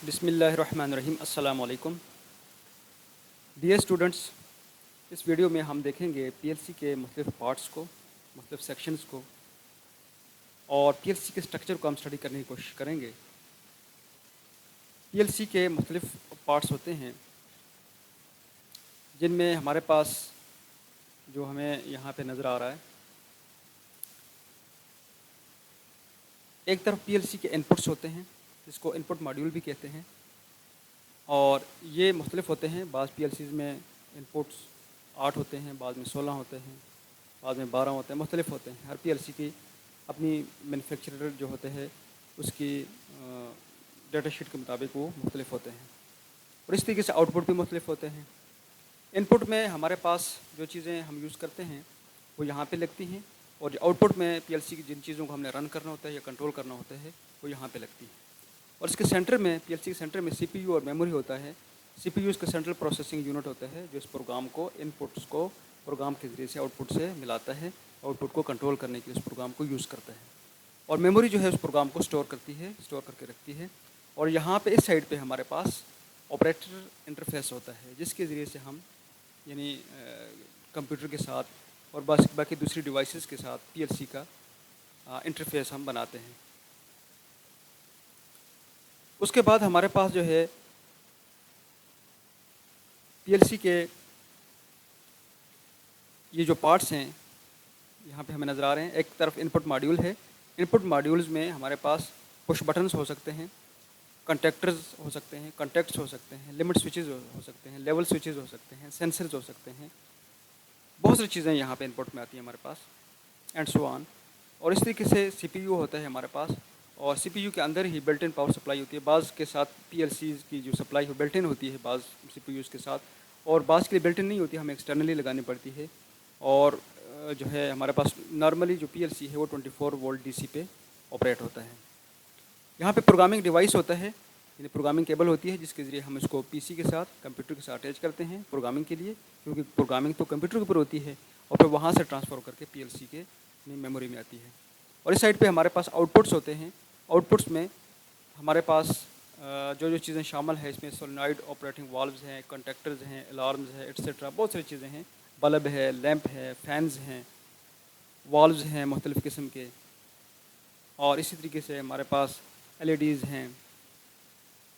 بسم اللہ الرحمن الرحیم السلام علیکم ڈیئر اسٹوڈنٹس. اس ویڈیو میں ہم دیکھیں گے پی ایل سی کے مختلف پارٹس کو، مختلف سیکشنز کو، اور پی ایل سی کے اسٹرکچر کو ہم اسٹڈی کرنے کی کوشش کریں گے. پی ایل سی کے مختلف پارٹس ہوتے ہیں جن میں ہمارے پاس جو ہمیں یہاں پہ نظر آ رہا ہے، ایک طرف پی ایل سی کے ان پٹس ہوتے ہیں جس کو ان پٹ ماڈیول بھی کہتے ہیں، اور یہ مختلف ہوتے ہیں. بعض پی ایل سیز میں ان پٹس 8 ہوتے ہیں، بعض میں 16 ہوتے ہیں، بعض میں 12 ہوتے ہیں، مختلف ہوتے ہیں. ہر پی ایل سی کی اپنی مینوفیکچرر جو ہوتے ہیں اس کی ڈیٹا شیٹ کے مطابق وہ مختلف ہوتے ہیں، اور اس طریقے سے آؤٹ پٹ بھی مختلف ہوتے ہیں. ان پٹ میں ہمارے پاس جو چیزیں ہم یوز کرتے ہیں وہ یہاں پہ لگتی ہیں، اور جو آؤٹ پٹ میں پی ایل سی کی جن چیزوں کو ہم نے رن کرنا ہوتا ہے یا کنٹرول کرنا ہوتا ہے وہ یہاں پہ لگتی ہے. اور اس کے سینٹر میں، پی ایل سی کے سینٹر میں سی پی یو اور میموری ہوتا ہے. سی پی یو اس کا سینٹرل پروسیسنگ یونٹ ہوتا ہے جو اس پروگرام کو ان پٹس کو پروگرام کے ذریعے سے آؤٹ پٹ سے ملاتا ہے، آؤٹ پٹ کو کنٹرول کرنے کے لیے اس پروگرام کو یوز کرتا ہے. اور میموری جو ہے اس پروگرام کو اسٹور کرتی ہے، اسٹور کر کے رکھتی ہے. اور یہاں پہ اس سائڈ پہ ہمارے پاس آپریٹر انٹرفیس ہوتا ہے جس کے ذریعے سے ہم یعنی کمپیوٹر کے ساتھ اور باقی دوسری ڈیوائسز کے ساتھ پی ایل سی کا انٹرفیس ہم بناتے ہیں. اس کے بعد ہمارے پاس جو ہے پی ایل سی کے یہ جو پارٹس ہیں یہاں پہ ہمیں نظر آ رہے ہیں. ایک طرف ان پٹ ماڈیول ہے. ان پٹ ماڈیولز میں ہمارے پاس پش بٹنس ہو سکتے ہیں، کنٹیکٹرز ہو سکتے ہیں، کنٹیکٹس ہو سکتے ہیں، لمٹ سوئچز ہو سکتے ہیں، لیول سوئچز ہو سکتے ہیں، سینسرز ہو سکتے ہیں. بہت ساری چیزیں یہاں پہ ان پٹ میں آتی ہیں ہمارے پاس، اینڈ سو آن. اور اس طریقے سے سی پی یو ہوتا ہے ہمارے پاس، اور سی پی یو کے اندر ہی بلٹ ان پاور سپلائی ہوتی ہے. بعض کے ساتھ پی ایل سیز کی جو سپلائی ہے بلٹ ان ہوتی ہے بعض سی پی یوز کے ساتھ، اور بعض کے لیے بلٹ ان نہیں ہوتی، ہمیں ایکسٹرنلی لگانی پڑتی ہے. اور جو ہے ہمارے پاس نارملی جو پی ایل سی ہے وہ 24 وولٹ ڈی سی پہ آپریٹ ہوتا ہے. یہاں پہ پروگرامنگ ڈیوائس ہوتا ہے، یعنی پروگرامنگ کیبل ہوتی ہے جس کے ذریعے ہم اس کو پی سی کے ساتھ، کمپیوٹر کے ساتھ اٹیچ کرتے ہیں پروگرامنگ کے لیے، کیونکہ پروگرامنگ تو کمپیوٹر کے اوپر ہوتی ہے، اور پھر وہاں سے ٹرانسفر کر کے پی ایل سی کے میموری میں آتی ہے. اور اس سائڈ پہ ہمارے پاس آؤٹ پٹس ہوتے ہیں. آؤٹ پٹس میں ہمارے پاس جو چیزیں شامل ہیں اس میں سولینوائڈ آپریٹنگ والوز ہیں، کنٹیکٹرز ہیں، الارمز ہیں، ایٹسیٹرا. بہت ساری چیزیں ہیں. بلب ہے، لیمپ ہے، فینز ہیں، والوز ہیں مختلف قسم کے، اور اسی طریقے سے ہمارے پاس ایل ای ڈیز ہیں.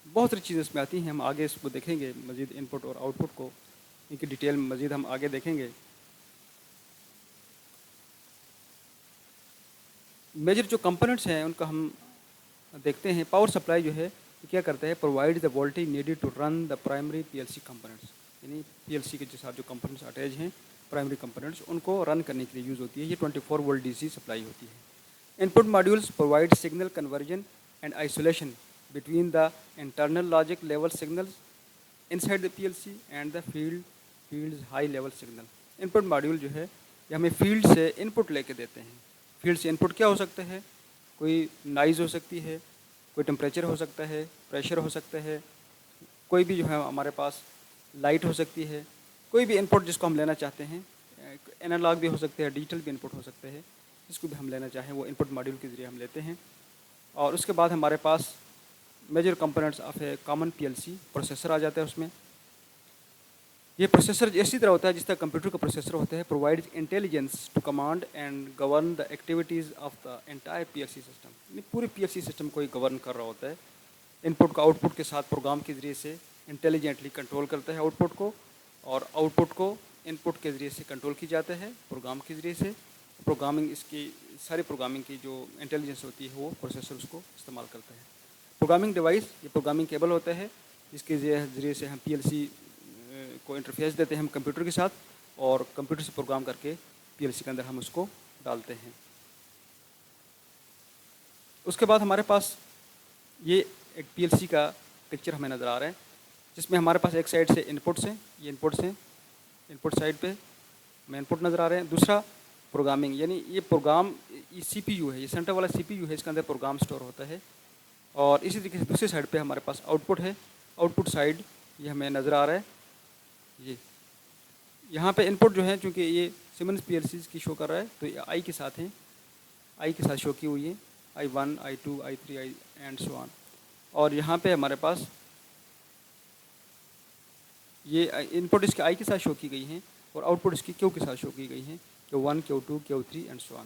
بہت ساری چیزیں اس میں آتی ہیں. ہم آگے اس کو دیکھیں گے مزید ان پٹ اور آؤٹ پٹ کو، ان کی ڈیٹیل مزید ہم آگے دیکھیں گے. میجر جو کمپوننٹس ہیں ان کا ہم دیکھتے ہیں. پاور سپلائی جو ہے یہ کیا کرتا ہے، provide the voltage needed to run the primary P L C components. یعنی پی ایل سی کے ساتھ جو کمپوننٹس اٹیچ ہیں پرائمری کمپوننٹس، ان کو رن کرنے کے لیے یوز ہوتی ہے. یہ 24 وولٹ ڈی سی سپلائی ہوتی ہے. Input modules provide signal conversion and isolation between the internal logic level signals inside the P L C and the fields high level signal. Input module جو ہے یہ ہمیں field سے ان پٹ لے کے دیتے ہیں. فیلڈ سے ان پٹ کیا ہو سکتا ہے، کوئی نائز ہو سکتی ہے، کوئی ٹمپریچر ہو سکتا ہے، پریشر ہو سکتا ہے، کوئی بھی جو ہے ہمارے پاس لائٹ ہو سکتی ہے. کوئی بھی ان پٹ جس کو ہم لینا چاہتے ہیں، انالاگ بھی ہو سکتے ہیں، ڈیجیٹل بھی ان پٹ ہو سکتے ہیں، جس کو بھی ہم لینا چاہیں وہ ان پٹ ماڈیول کے ذریعے ہم لیتے ہیں. اور اس کے بعد ہمارے پاس major components of a common P L C processor آ جاتا ہے. اس میں یہ پروسیسر اسی طرح ہوتا ہے جس طرح کمپیوٹر کا پروسیسر ہوتا ہے. Provide intelligence to command and govern the activities of the entire P L C system. یعنی پورے پی ایل سی سسٹم کو ہی گورن کر رہا ہوتا ہے. ان پٹ کو آؤٹ پٹ کے ساتھ پروگرام کے ذریعے سے انٹیلیجنٹلی کنٹرول کرتا ہے آؤٹ پٹ کو، اور آؤٹ پٹ کو ان پٹ کے ذریعے سے کنٹرول کی جاتا ہے پروگرام کے ذریعے سے. پروگرامنگ اس کی ساری پروگرامنگ کی جو انٹیلیجنس ہوتی ہے وہ پروسیسر اس کو استعمال کرتا ہے. پروگرامنگ ڈیوائس یہ پروگرامنگ کیبل ہوتا ہے جس کے ذریعے سے ہم پی ایل سی کو انٹرفیس دیتے ہیں ہم کمپیوٹر کے ساتھ، اور کمپیوٹر سے پروگرام کر کے پی ایل سی کے اندر ہم اس کو ڈالتے ہیں. اس کے بعد ہمارے پاس یہ ایک پی ایل سی کا پکچر ہمیں نظر آ رہا ہے جس میں ہمارے پاس ایک سائڈ سے ان پٹس ہیں، یہ ان پٹس ہیں، ان پٹ سائڈ پہ ہمیں ان پٹ نظر آ رہے ہیں. دوسرا پروگرامنگ، یعنی یہ پروگرام یہ سی پی یو ہے، یہ سینٹر والا سی پی یو ہے، اس کے اندر پروگرام اسٹور ہوتا ہے. اور اسی طریقے سے دوسری سائڈ پہ ہمارے پاس آؤٹ پٹ ہے. آؤٹ پٹ سائڈ یہ ہمیں نظر آ رہا ہے. یہ یہاں پہ ان پٹ جو ہے چونکہ یہ سیمنز پی ایل سیز کی شو کر رہا ہے تو یہ آئی کے ساتھ ہیں، آئی کے ساتھ شو کی ہوئی ہے، I1 I2 I3 and so آن. اور یہاں پہ ہمارے پاس یہ ان پٹ اس کے آئی کے ساتھ شو کی گئی ہیں اور آؤٹ پٹ اس کی کیو کے ساتھ شو کی گئی ہیں، Q1 Q2 Q3 and so آن.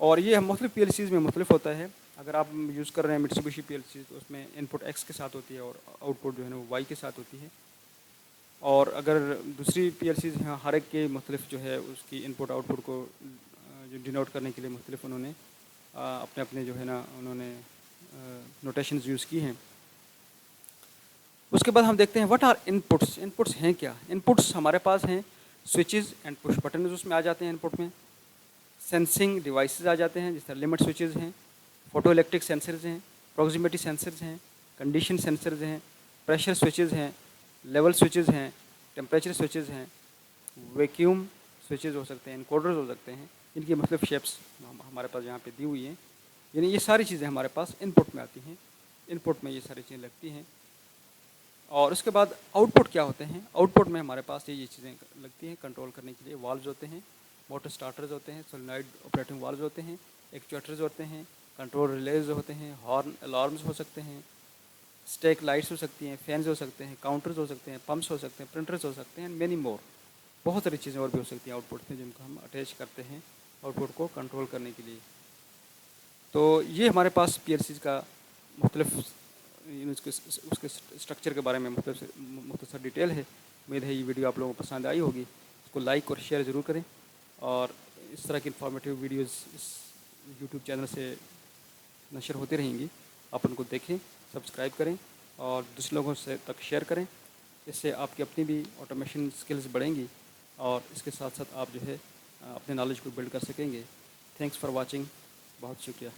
اور یہ مختلف پی ایل سیز میں مختلف ہوتا ہے. اگر آپ یوز کر رہے ہیں مٹسوبشی پی ایل سی تو اس میں ان پٹ ایکس کے ساتھ ہوتی ہے اور آؤٹ پٹ جو ہے نا وہ وائی کے ساتھ ہوتی ہے. اور اگر دوسری پی ایل سیز ہیں ہر ایک کے مختلف جو ہے اس کی ان پٹ آؤٹ پٹ کو جو ڈینوٹ کرنے کے لیے مختلف انہوں نے اپنے اپنے جو ہے نا انہوں نے نوٹیشنز یوز کی ہیں. اس کے بعد ہم دیکھتے ہیں واٹ آر ان پٹس. ان پٹس ہیں کیا؟ ان پٹس ہمارے پاس ہیں سوئچز اینڈ پش بٹنز اس میں آ جاتے ہیں ان پٹ میں. سینسنگ ڈیوائسز آ جاتے ہیں جس طرح لمٹ سوئچز ہیں، فوٹو الیکٹرک سینسرز ہیں، پروکسیمیٹی سینسرز ہیں، کنڈیشن سینسرز ہیں، پریشر سوئچز ہیں، لیول سوئچز ہیں، ٹیمپریچر سوئچز ہیں، ویکیوم سوئچز ہو سکتے ہیں، انکوڈرز ہو سکتے ہیں. ان کی مختلف شیپس ہمارے پاس یہاں پہ دی ہوئی ہیں. یعنی یہ ساری چیزیں ہمارے پاس ان پٹ میں آتی ہیں. ان پٹ میں یہ ساری چیزیں لگتی ہیں. اور اس کے بعد آؤٹ پٹ کیا ہوتے ہیں؟ آؤٹ پٹ میں ہمارے پاس یہ چیزیں لگتی ہیں کنٹرول کرنے کے لیے. والوز ہوتے ہیں، موٹر سٹارٹرز ہوتے ہیں، سولینوائڈ آپریٹنگ والوز ہوتے ہیں، ایکچویٹرز ہوتے ہیں، کنٹرول ریلیز ہوتے ہیں، ہارن الارمز ہو سکتے ہیں، اسٹیک لائٹس ہو سکتی ہیں، فینز ہو سکتے ہیں، کاؤنٹرز ہو سکتے ہیں، پمپس ہو سکتے ہیں، پرنٹرز ہو سکتے ہیں، مینی مور. بہت ساری چیزیں اور بھی ہو سکتی ہیں آؤٹ پٹ میں جن کو ہم اٹیچ کرتے ہیں آؤٹ پٹ کو کنٹرول کرنے کے لیے. تو یہ ہمارے پاس پی ایل سیز کا مختلف اس کے اسٹرکچر کے بارے میں مختصر ڈیٹیل ہے. امید ہے یہ ویڈیو آپ لوگوں کو پسند آئی ہوگی. اس کو لائک اور شیئر ضرور کریں اور اس طرح کی انفارمیٹیو ویڈیوز اس یوٹیوب چینل سے نشر ہوتی رہیں گی. آپ ان کو دیکھیں، سبسکرائب کریں اور دوسرے لوگوں سے تک شیئر کریں. اس سے آپ کی اپنی بھی آٹومیشن سکلز بڑھیں گی اور اس کے ساتھ ساتھ آپ جو ہے اپنے نالج کو بلڈ کر سکیں گے. Thanks for watching. بہت شکریہ.